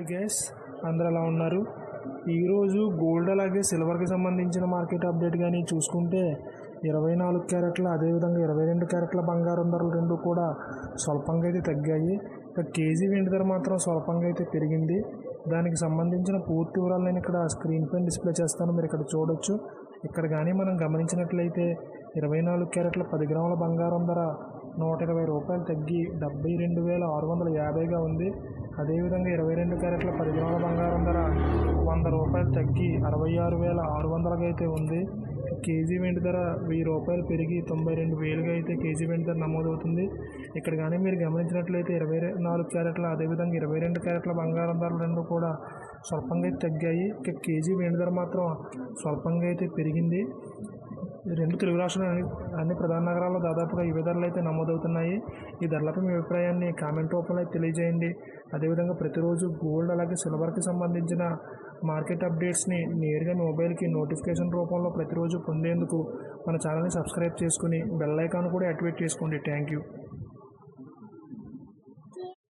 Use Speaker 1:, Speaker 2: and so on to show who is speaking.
Speaker 1: Hi guys, అందరూ ఎలా ఉన్నారు? ఈరోజు గోల్డ్ అలాగే సిల్వర్కి సంబంధించిన మార్కెట్ అప్డేట్ కానీ చూసుకుంటే 24 క్యారెట్ల అదేవిధంగా 22 క్యారెట్ల బంగారం ధరలు రెండు కూడా స్వల్పంగా అయితే తగ్గాయి. ఇక కేజీ వెండి ధర మాత్రం స్వల్పంగా అయితే పెరిగింది. దానికి సంబంధించిన పూర్తి వివరాలు నేను ఇక్కడ స్క్రీన్ పైన డిస్ప్లే చేస్తాను, మీరు ఇక్కడ చూడొచ్చు. ఇక్కడ కానీ మనం గమనించినట్లయితే 24 క్యారెట్ల 10 గ్రాముల బంగారం ధర 120 రూపాయలు తగ్గి 72,650గా ఉంది. అదేవిధంగా 22 క్యారెట్ల 10 గ్రాముల బంగారం ధర 100 రూపాయలు తగ్గి 66,600గా అయితే ఉంది. కేజీ వెండి ధర 1000 రూపాయలు పెరిగి 92,000గా అయితే కేజీ వెండి ధర నమోదవుతుంది. ఇక్కడ కానీ మీరు గమనించినట్లయితే 24 క్యారెట్ల అదేవిధంగా 22 క్యారెట్ల బంగారం ధరలు రెండు కూడా స్వల్పంగా అయితే తగ్గాయి. ఇక కేజీ వెండి ధర మాత్రం స్వల్పంగా అయితే పెరిగింది. రెండు తెలుగు రాష్ట్రాలు అన్ని ప్రధాన నగరాల్లో దాదాపుగా ఇవే ధరలు అయితే నమోదవుతున్నాయి. ఈ ధరలపై మీ అభిప్రాయాన్ని కామెంట్ రూపంలో తెలియజేయండి. అదేవిధంగా ప్రతిరోజు గోల్డ్ అలాగే సిల్వర్కి సంబంధించిన మార్కెట్ అప్డేట్స్ని నేరుగా మీ మొబైల్కి నోటిఫికేషన్ రూపంలో ప్రతిరోజు పొందేందుకు మన ఛానల్ని సబ్స్క్రైబ్ చేసుకుని బెల్ ఐకాన్ కూడా యాక్టివేట్ చేసుకోండి. Thank you.